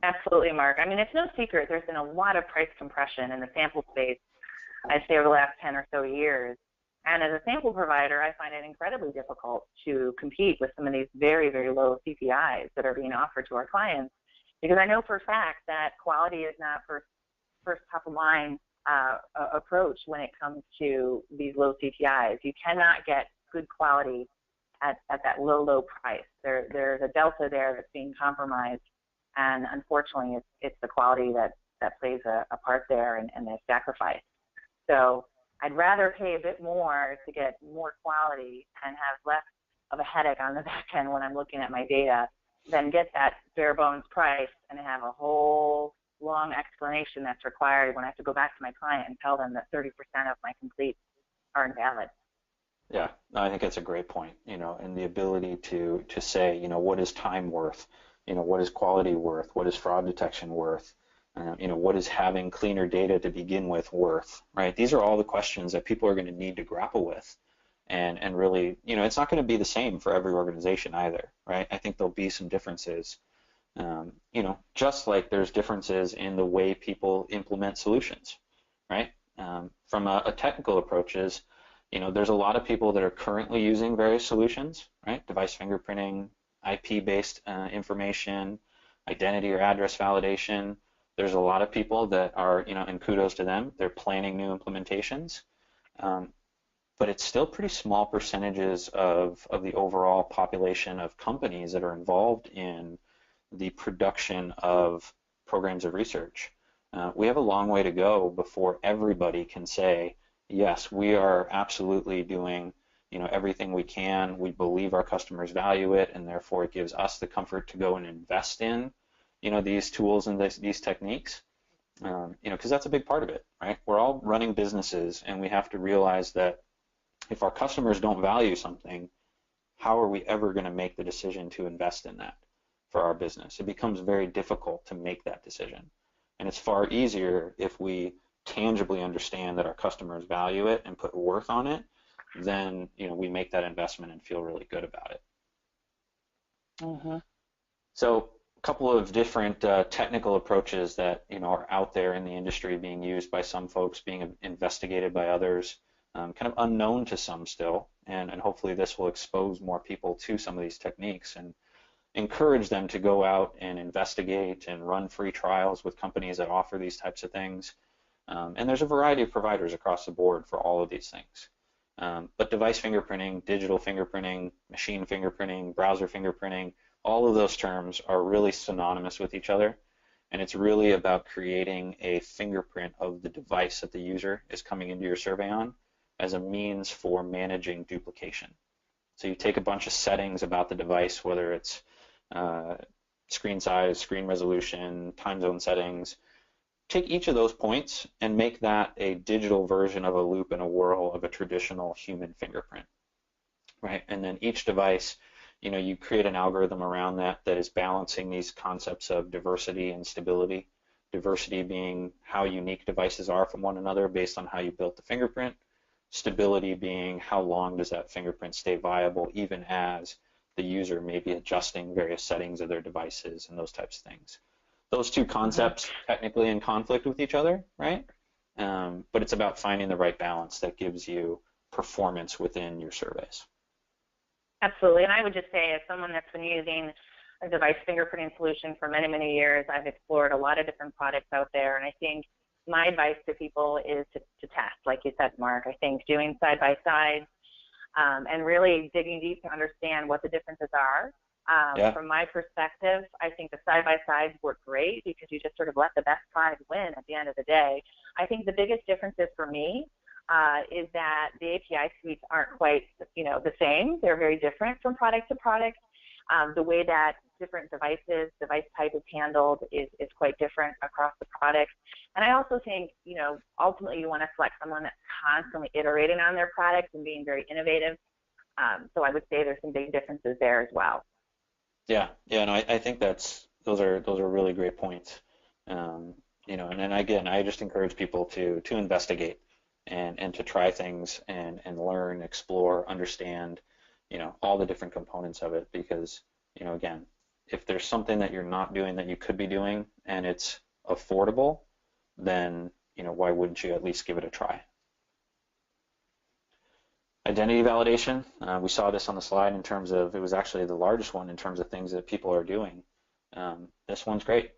Absolutely, Mark. I mean, it's no secret there's been a lot of price compression in the sample space, I'd say, over the last 10 or so years. And as a sample provider, I find it incredibly difficult to compete with some of these very, very low CPIs that are being offered to our clients, because I know for a fact that quality is not first top of mind approach when it comes to these low CPIs. You cannot get good quality at that low price. There's a delta there that's being compromised, and unfortunately it's the quality that plays a part there, and there's sacrifice. So I'd rather pay a bit more to get more quality and have less of a headache on the back end when I'm looking at my data than get that bare bones price and have a whole long explanation that's required when I have to go back to my client and tell them that 30% of my completes are invalid. Yeah, I think that's a great point, and the ability to say, what is time worth? What is quality worth? What is fraud detection worth? What is having cleaner data to begin with worth, right? These are all the questions that people are going to need to grapple with. And really, it's not going to be the same for every organization either, right? I think there'll be some differences, just like there's differences in the way people implement solutions, right? From a technical approaches, there's a lot of people that are currently using various solutions, right? Device fingerprinting, IP-based information, identity or address validation. There's a lot of people that are, and kudos to them, they're planning new implementations. But it's still pretty small percentages of the overall population of companies that are involved in the production of programs of research. We have a long way to go before everybody can say, yes, we are absolutely doing everything we can. We believe our customers value it, and therefore it gives us the comfort to go and invest in these tools and these techniques. Because that's a big part of it, right? We're all running businesses, and we have to realize that if our customers don't value something, how are we ever going to make the decision to invest in that? for our business. It becomes very difficult to make that decision. And it's far easier if we tangibly understand that our customers value it and put worth on it, then we make that investment and feel really good about it. Mm-hmm. So a couple of different technical approaches that are out there in the industry being used by some folks, being investigated by others, kind of unknown to some still, and hopefully this will expose more people to some of these techniques and encourage them to go out and investigate and run free trials with companies that offer these types of things. And there's a variety of providers across the board for all of these things. But device fingerprinting, digital fingerprinting, machine fingerprinting, browser fingerprinting, all of those terms are really synonymous with each other. And it's really about creating a fingerprint of the device that the user is coming into your survey on as a means for managing duplication. So you take a bunch of settings about the device, whether it's screen size, screen resolution, time zone settings, take each of those points and make that a digital version of a loop and a whirl of a traditional human fingerprint, right? And then each device, you create an algorithm around that is balancing these concepts of diversity and stability. Diversity being how unique devices are from one another based on how you built the fingerprint. Stability being how long does that fingerprint stay viable even as the user may be adjusting various settings of their devices and those types of things. Those two concepts are technically in conflict with each other, right? But it's about finding the right balance that gives you performance within your surveys. Absolutely, and I would just say as someone that's been using a device fingerprinting solution for many, many years, I've explored a lot of different products out there, and I think my advice to people is to test, like you said, Mark. I think doing side-by-side and really digging deep to understand what the differences are. From my perspective, I think the side-by-sides work great because you just sort of let the best product win at the end of the day. I think the biggest differences for me is that the API suites aren't quite, the same. They're very different from product to product. The way that different device type is handled is quite different across the products. And I also think, ultimately you want to select someone that's constantly iterating on their products and being very innovative. So I would say there's some big differences there as well. Yeah, no, I think those are really great points. And then again, I just encourage people to investigate and to try things and learn, explore, understand, all the different components of it because, again, if there's something that you're not doing that you could be doing and it's affordable, then, why wouldn't you at least give it a try? Identity validation, we saw this on the slide in terms of, it was actually the largest one in terms of things that people are doing. This one's great.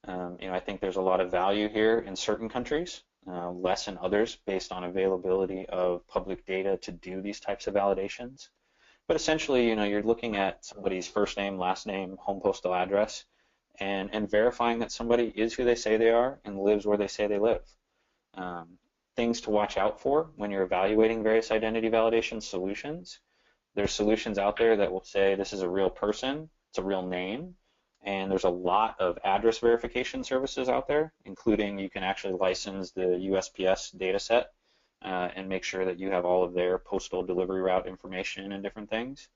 I think there's a lot of value here in certain countries, less in others based on availability of public data to do these types of validations. But essentially, you're looking at somebody's first name, last name, home postal address, and verifying that somebody is who they say they are and lives where they say they live. Things to watch out for when you're evaluating various identity validation solutions. There's solutions out there that will say this is a real person, it's a real name, and there's a lot of address verification services out there, including you can actually license the USPS data set and make sure that you have all of their postal delivery route information and different things.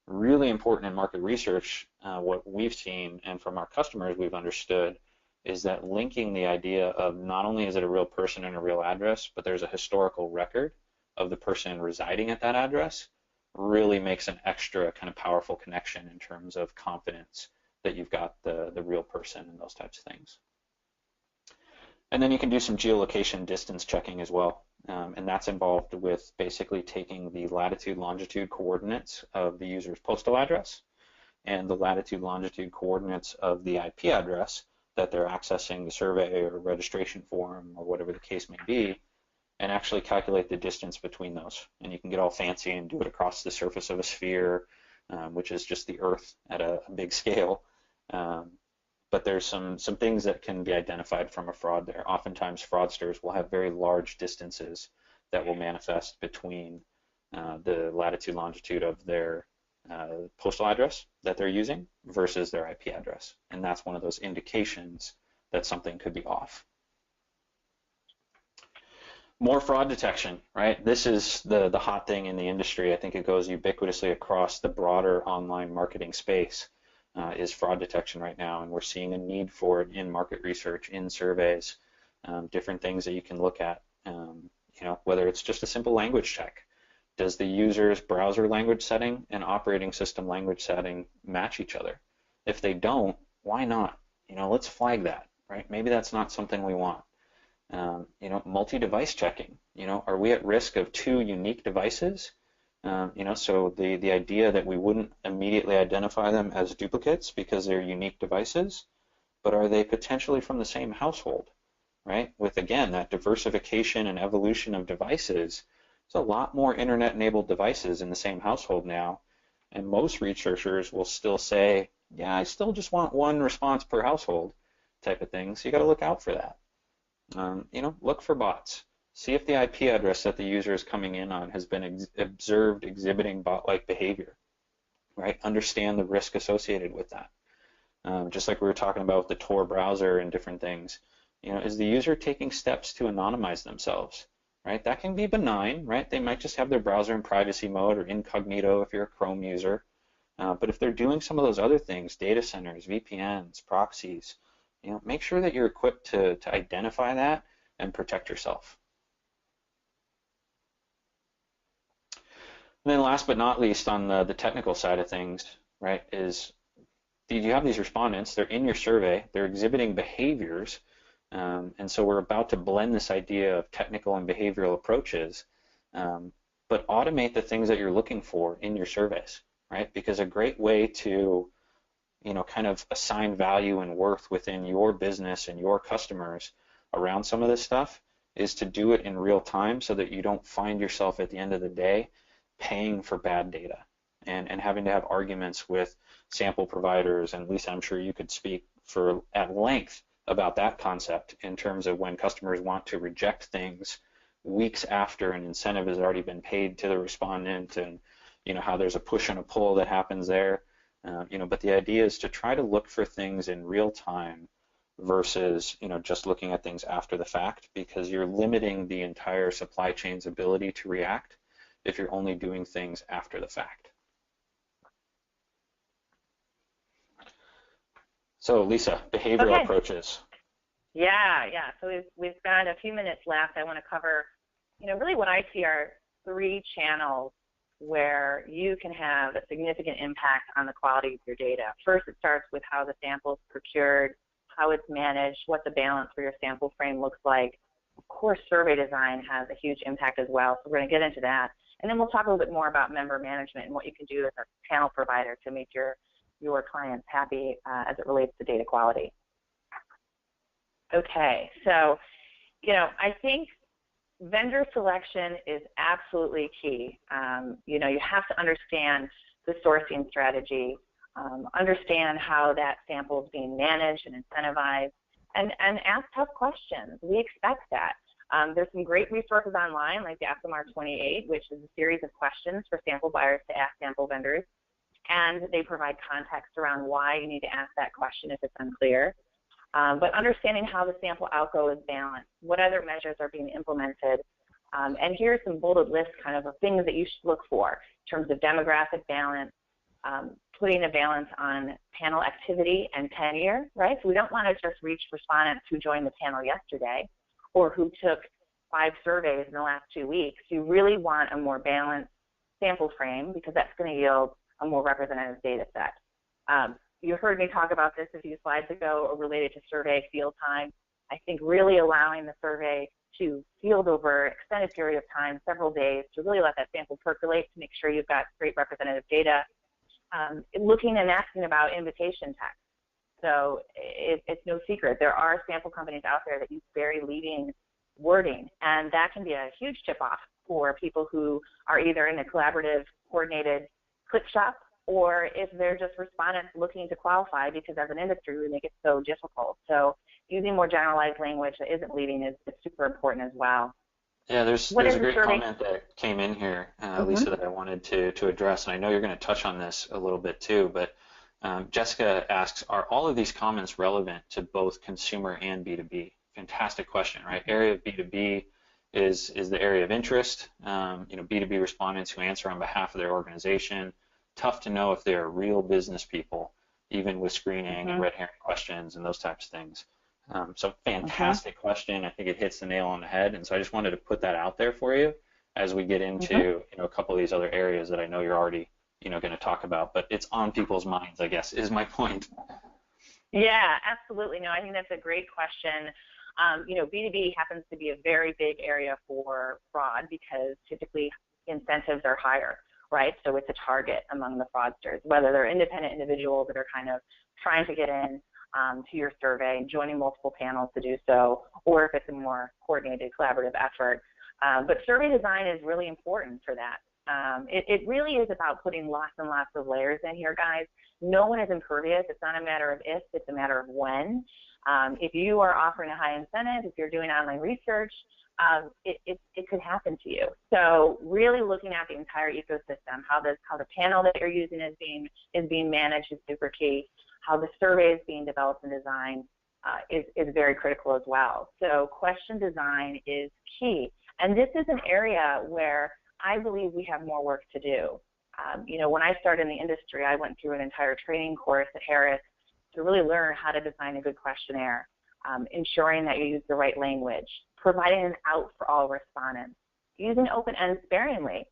Really important in market research, what we've seen and from our customers we've understood is that linking the idea of not only is it a real person and a real address, but there's a historical record of the person residing at that address really makes an extra kind of powerful connection in terms of confidence that you've got the real person and those types of things. And then you can do some geolocation distance checking as well. And that's involved with basically taking the latitude, longitude coordinates of the user's postal address and the latitude, longitude coordinates of the IP address that they're accessing the survey or registration form or whatever the case may be, and actually calculate the distance between those. And you can get all fancy and do it across the surface of a sphere, which is just the Earth at a big scale. But there's some things that can be identified from a fraud there. Oftentimes fraudsters will have very large distances that will manifest between the latitude, longitude of their postal address that they're using versus their IP address. And that's one of those indications that something could be off. More fraud detection, right? This is the hot thing in the industry. I think it goes ubiquitously across the broader online marketing space. is fraud detection right now, and we're seeing a need for it in market research, in surveys, different things that you can look at. Whether it's just a simple language check. Does the user's browser language setting and operating system language setting match each other? If they don't, why not? Let's flag that, right? Maybe that's not something we want. Multi-device checking. Are we at risk of two unique devices? So the idea that we wouldn't immediately identify them as duplicates because they're unique devices, but are they potentially from the same household, right? With, again, that diversification and evolution of devices, there's a lot more internet-enabled devices in the same household now, and most researchers will still say, yeah, I still just want one response per household type of thing, so you got to look out for that. Look for bots. See if the IP address that the user is coming in on has been observed exhibiting bot-like behavior, right? Understand the risk associated with that. Just like we were talking about with the Tor browser and different things. Is the user taking steps to anonymize themselves, right? That can be benign, right? They might just have their browser in privacy mode or incognito if you're a Chrome user. But if they're doing some of those other things, data centers, VPNs, proxies, make sure that you're equipped to identify that and protect yourself. And then last but not least, on the technical side of things, right, is you have these respondents, they're in your survey, they're exhibiting behaviors, and so we're about to blend this idea of technical and behavioral approaches, but automate the things that you're looking for in your surveys, right? Because a great way to kind of assign value and worth within your business and your customers around some of this stuff is to do it in real time so that you don't find yourself at the end of the day paying for bad data and having to have arguments with sample providers. And Lisa, I'm sure you could speak at length about that concept in terms of when customers want to reject things weeks after an incentive has already been paid to the respondent, and how there's a push and a pull that happens there. But the idea is to try to look for things in real time versus just looking at things after the fact, because you're limiting the entire supply chain's ability to react if you're only doing things after the fact. So Lisa, behavioral approaches. Yeah. So we've got a few minutes left. I want to cover, really what I see are 3 channels where you can have a significant impact on the quality of your data. First, it starts with how the sample is procured, how it's managed, what the balance for your sample frame looks like. Of course, survey design has a huge impact as well, so we're going to get into that. And then we'll talk a little bit more about member management and what you can do as a panel provider to make your clients happy as it relates to data quality. Okay, so, I think vendor selection is absolutely key. You have to understand the sourcing strategy, understand how that sample is being managed and incentivized, and ask tough questions. We expect that. There's some great resources online, like the FMR 28, which is a series of questions for sample buyers to ask sample vendors, and they provide context around why you need to ask that question if it's unclear. But understanding how the sample outgo is balanced, what other measures are being implemented, and here's some bullet lists kind of things that you should look for in terms of demographic balance, putting a balance on panel activity and tenure, right? So we don't want to just reach respondents who joined the panel yesterday or who took 5 surveys in the last 2 weeks. You really want a more balanced sample frame because that's going to yield a more representative data set. You heard me talk about this a few slides ago related to survey field time. I think really allowing the survey to field over an extended period of time, several days, to really let that sample percolate to make sure you've got great representative data. Looking and asking about invitation text. So it's no secret. There are sample companies out there that use very leading wording, and that can be a huge tip-off for people who are either in a collaborative, coordinated click shop, or if they're just respondents looking to qualify, because as an industry we make it so difficult. So using more generalized language that isn't leading is super important as well. Yeah, there's a great comment that came in here, Lisa, that I wanted to address, and I know you're going to touch on this a little bit too, but Jessica asks, are all of these comments relevant to both consumer and B2B? Fantastic question, right? Area of B2B is the area of interest. B2B respondents who answer on behalf of their organization, tough to know if they are real business people even with screening and red herring questions and those types of things. So fantastic question. I think it hits the nail on the head. And so I just wanted to put that out there for you as we get into a couple of these other areas that I know you're already going to talk about. But it's on people's minds, I guess, is my point. Yeah, absolutely. No, I think that's a great question. B2B happens to be a very big area for fraud because typically incentives are higher, right? So it's a target among the fraudsters, whether they're independent individuals that are kind of trying to get in to your survey, joining multiple panels to do so, or if it's a more coordinated, collaborative effort. But survey design is really important for that. It really is about putting lots and lots of layers in here, guys. No one is impervious. It's not a matter of if, it's a matter of when. If you are offering a high incentive, if you're doing online research, it could happen to you. So really looking at the entire ecosystem, how the panel that you're using is being managed is super key. How the survey is being developed and designed is very critical as well. So question design is key. And this is an area where I believe we have more work to do. When I started in the industry, I went through an entire training course at Harris to really learn how to design a good questionnaire, ensuring that you use the right language, providing an out for all respondents, using open-end sparingly.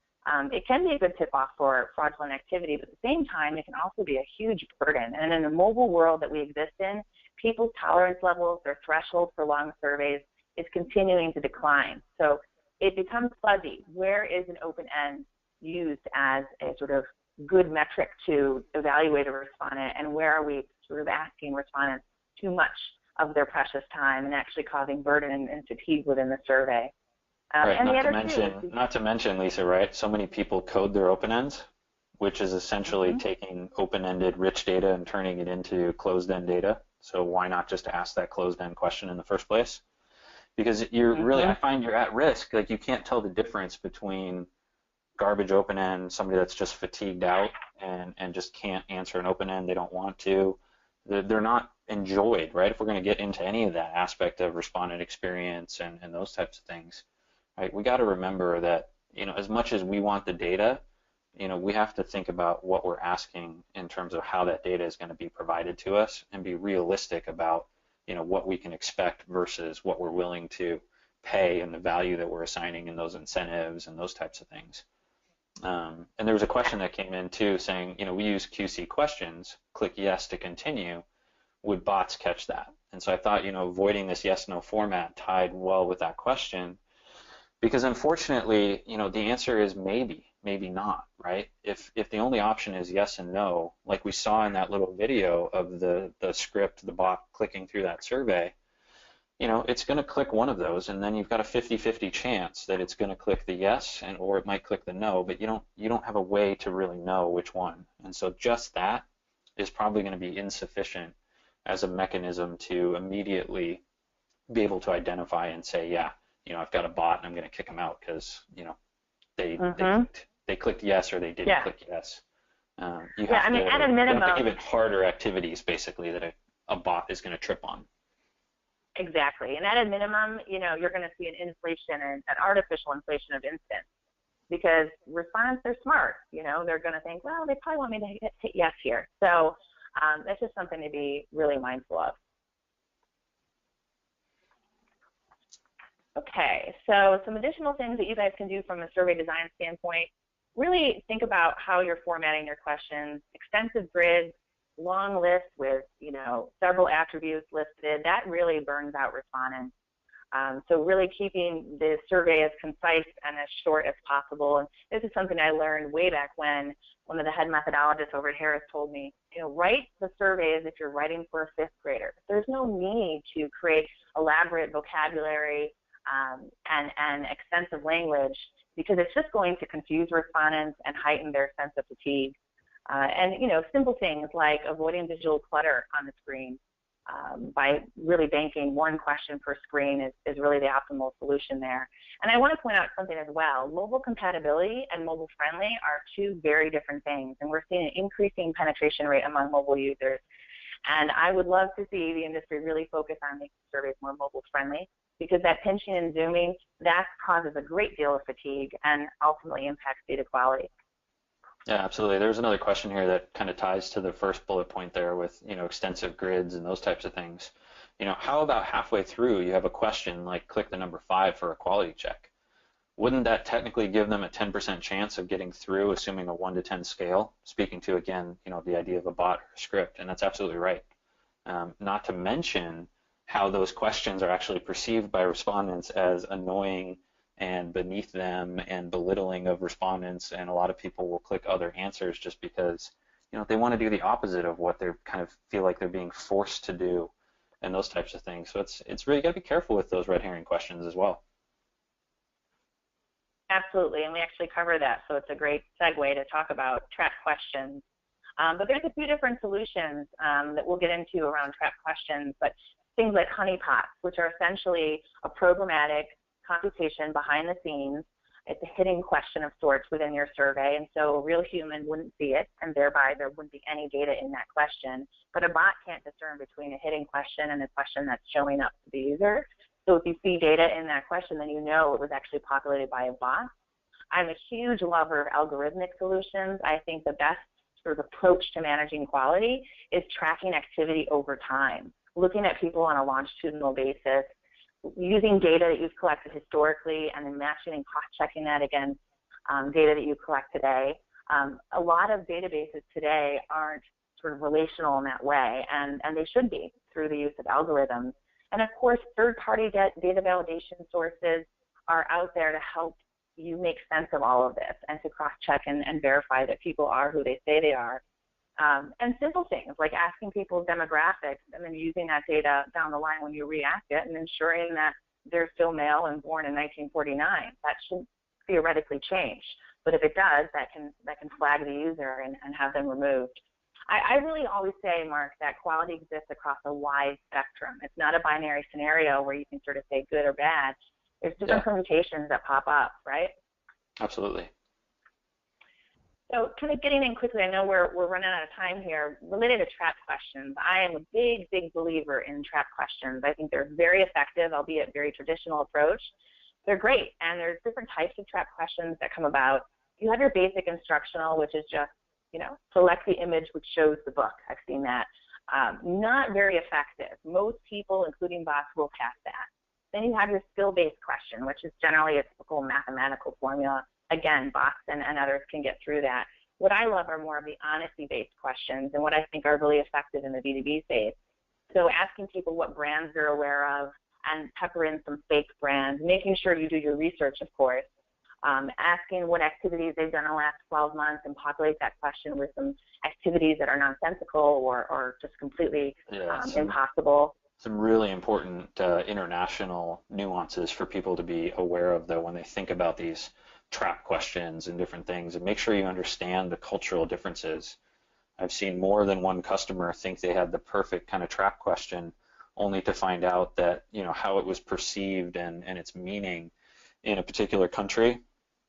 It can be a good tip-off for fraudulent activity, but at the same time, it can also be a huge burden. And in the mobile world that we exist in, people's tolerance levels, their threshold for long surveys is continuing to decline. So it becomes fuzzy. Where is an open-end used as a sort of good metric to evaluate a respondent, and where are we sort of asking respondents too much of their precious time and actually causing burden and fatigue within the survey? Right, not to mention, Lisa, right, so many people code their open-ends, which is essentially taking open-ended rich data and turning it into closed-end data. So why not just ask that closed-end question in the first place? Because you're really, I find you're at risk. Like, you can't tell the difference between garbage open-end, somebody that's just fatigued out and just can't answer an open-end, they don't want to. They're not enjoyed, right? If we're going to get into any of that aspect of respondent experience and those types of things, right, we got to remember that, as much as we want the data, we have to think about what we're asking in terms of how that data is going to be provided to us and be realistic about, what we can expect versus what we're willing to pay and the value that we're assigning in those incentives and those types of things. And there was a question that came in too saying, we use QC questions, click yes to continue. Would bots catch that? And so I thought, avoiding this yes/no format tied well with that question, because unfortunately, the answer is maybe not, right? If the only option is yes and no, like we saw in that little video of the script, the bot clicking through that survey, it's going to click one of those, and then you've got a 50-50 chance that it's going to click the yes or it might click the no, but you don't have a way to really know which one. And so just that is probably going to be insufficient as a mechanism to immediately be able to identify and say, yeah, I've got a bot and I'm going to kick them out because, they clicked yes or they didn't click yes. You have to give it harder activities, basically, that a bot is going to trip on. Exactly. And at a minimum, you're going to see an artificial inflation of instance, because respondents are smart. They're going to think, well, they probably want me to hit yes here. So that's just something to be really mindful of. Okay, so some additional things that you guys can do from a survey design standpoint: really think about how you're formatting your questions. Extensive grids, long lists with several attributes listed, that really burns out respondents. So really keeping the survey as concise and as short as possible. And this is something I learned way back when one of the head methodologists over at Harris told me, write the survey as if you're writing for a fifth grader. There's no need to create elaborate vocabulary and extensive language, because it's just going to confuse respondents and heighten their sense of fatigue. And simple things like avoiding digital clutter on the screen by really banking one question per screen is really the optimal solution there. And I want to point out something as well. Mobile compatibility and mobile friendly are two very different things, and we're seeing an increasing penetration rate among mobile users. And I would love to see the industry really focus on making surveys more mobile friendly, because that pinching and zooming, that causes a great deal of fatigue and ultimately impacts data quality. Yeah, absolutely. There's another question here that kind of ties to the first bullet point there with, extensive grids and those types of things. How about halfway through you have a question like click the number 5 for a quality check? Wouldn't that technically give them a 10% chance of getting through, assuming a 1 to 10 scale? Speaking to, again, the idea of a bot or a script, and that's absolutely right. Not to mention how those questions are actually perceived by respondents as annoying and beneath them and belittling of respondents, and a lot of people will click other answers just because they want to do the opposite of what they're kind of feel like they're being forced to do, and those types of things. So it's really got to be careful with those red herring questions as well. Absolutely, and we actually cover that, so it's a great segue to talk about trap questions. But there's a few different solutions that we'll get into around trap questions, but things like honeypots, which are essentially a programmatic computation behind the scenes. It's a hidden question of sorts within your survey, and so a real human wouldn't see it, and thereby there wouldn't be any data in that question. But a bot can't discern between a hidden question and a question that's showing up to the user. So if you see data in that question, then you know it was actually populated by a bot. I'm a huge lover of algorithmic solutions. I think the best sort of approach to managing quality is tracking activity over time, looking at people on a longitudinal basis, using data that you've collected historically, and then matching and cross-checking that against data that you collect today. A lot of databases today aren't sort of relational in that way, and they should be through the use of algorithms. And of course, third-party data validation sources are out there to help you make sense of all of this and to cross-check and verify that people are who they say they are. And simple things like asking people's demographics and then using that data down the line when you react it and ensuring that they're still male and born in 1949. That should theoretically change. But if it does, that can flag the user and have them removed. I really always say, Mark, that quality exists across a wide spectrum. It's not a binary scenario where you can sort of say good or bad. There's different permutations that pop up, right? Absolutely. So kind of getting in quickly, I know we're running out of time here. Related to trap questions, I am a big, big believer in trap questions. I think they're very effective, albeit very traditional approach. They're great, and there's different types of trap questions that come about. You have your basic instructional, which is just, select the image which shows the book. I've seen that. Not very effective. Most people, including bots, will pass that. Then you have your skill-based question, which is generally a typical mathematical formula. Again, bots and others can get through that. What I love are more of the honesty-based questions and what I think are really effective in the B2B space. So asking people what brands they're aware of and pepper in some fake brands, making sure you do your research, of course. Asking what activities they've done in the last 12 months and populate that question with some activities that are nonsensical or just completely impossible. Some really important international nuances for people to be aware of, though, when they think about these trap questions and different things, and make sure you understand the cultural differences. I've seen more than one customer think they had the perfect kind of trap question, only to find out that how it was perceived and its meaning in a particular country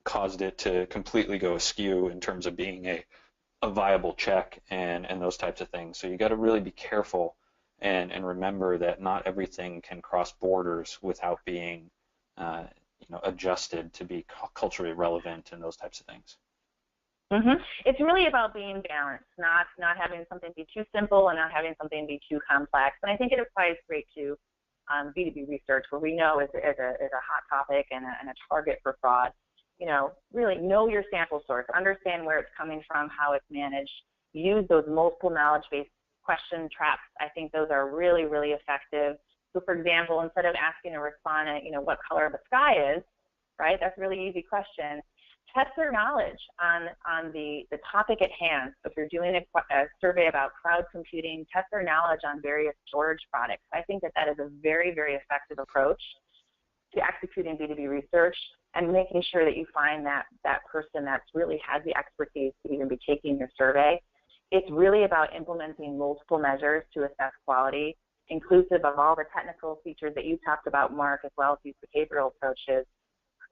caused it to completely go askew in terms of being a viable check and those types of things. So you got to really be careful and remember that not everything can cross borders without being adjusted to be culturally relevant and those types of things. Mm-hmm. It's really about being balanced, not having something be too simple and not having something be too complex. And I think it applies great to B2B research, where we know is a hot topic and a target for fraud. Really know your sample source, understand where it's coming from, how it's managed, use those multiple knowledge-based question traps. I think those are really, really effective. So for example, instead of asking a respondent, what color the sky is, right? That's a really easy question. Test their knowledge on the topic at hand. So if you're doing a survey about cloud computing, test their knowledge on various storage products. I think that is a very, very effective approach to executing B2B research and making sure that you find that person that really has the expertise to even be taking your survey. It's really about implementing multiple measures to assess quality, inclusive of all the technical features that you talked about, Mark, as well as these behavioral approaches.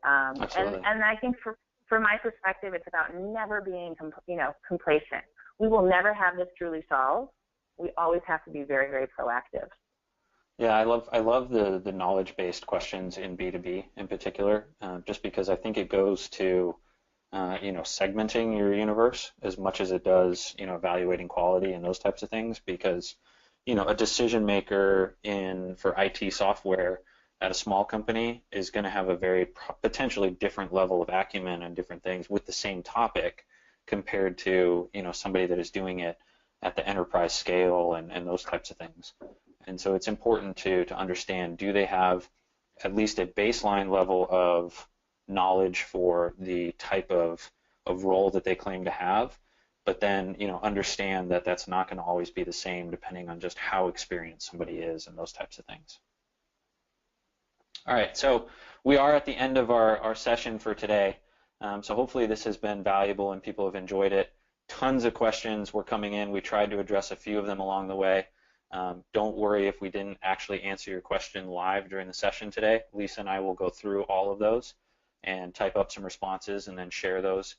And I think from my perspective, it's about never being complacent. We will never have this truly solved. We always have to be very, very proactive. Yeah, I love the knowledge-based questions in B2B in particular, just because I think it goes to segmenting your universe as much as it does, evaluating quality and those types of things, because, a decision maker for IT software at a small company is going to have a very potentially different level of acumen and different things with the same topic compared to, somebody that is doing it at the enterprise scale and those types of things. And so it's important to understand, do they have at least a baseline level of knowledge for the type of role that they claim to have, but then understand that that's not going to always be the same depending on just how experienced somebody is and those types of things. All right, so we are at the end of our session for today. So hopefully this has been valuable and people have enjoyed it. Tons of questions were coming in. We tried to address a few of them along the way. Don't worry if we didn't actually answer your question live during the session today. Lisa and I will go through all of those and type up some responses and then share those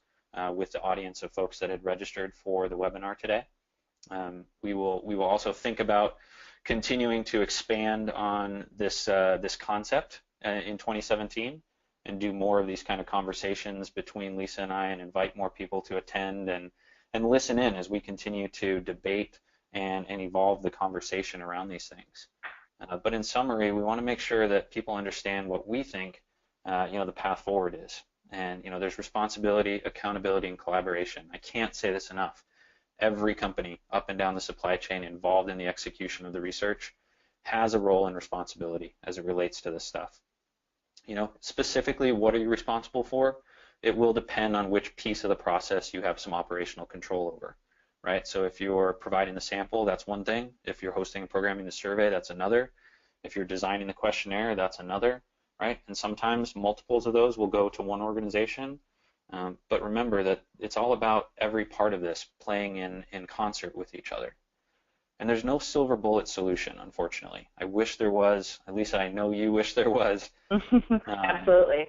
with the audience of folks that had registered for the webinar today. We will also think about continuing to expand on this concept in 2017 and do more of these kind of conversations between Lisa and I and invite more people to attend and listen in as we continue to debate and evolve the conversation around these things. But in summary, we want to make sure that people understand what we think the path forward is. And there's responsibility, accountability, and collaboration. I can't say this enough. Every company up and down the supply chain involved in the execution of the research has a role and responsibility as it relates to this stuff. Specifically, what are you responsible for? It will depend on which piece of the process you have some operational control over, right? So if you're providing the sample, that's one thing. If you're hosting and programming the survey, that's another. If you're designing the questionnaire, that's another, right? And sometimes multiples of those will go to one organization. But remember that it's all about every part of this playing in concert with each other. And there's no silver bullet solution, unfortunately. I wish there was. At least I know you wish there was. Absolutely.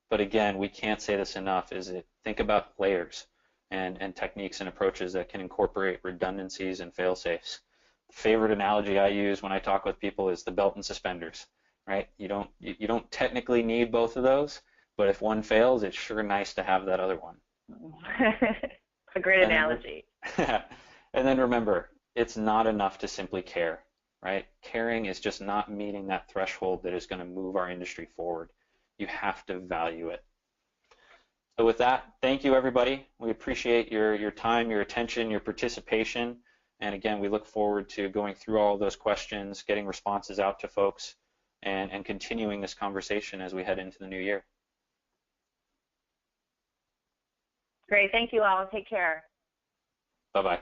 But again, we can't say this enough, think about layers and techniques and approaches that can incorporate redundancies and fail-safes. The favorite analogy I use when I talk with people is the belt and suspenders, right? You don't technically need both of those, but if one fails, it's sure nice to have that other one. A great analogy. And then remember, it's not enough to simply care, right? Caring is just not meeting that threshold that is going to move our industry forward. You have to value it. So with that, thank you, everybody. We appreciate your time, your attention, your participation. And again, we look forward to going through all of those questions, getting responses out to folks, and continuing this conversation as we head into the new year. Great. Thank you all. Take care. Bye-bye.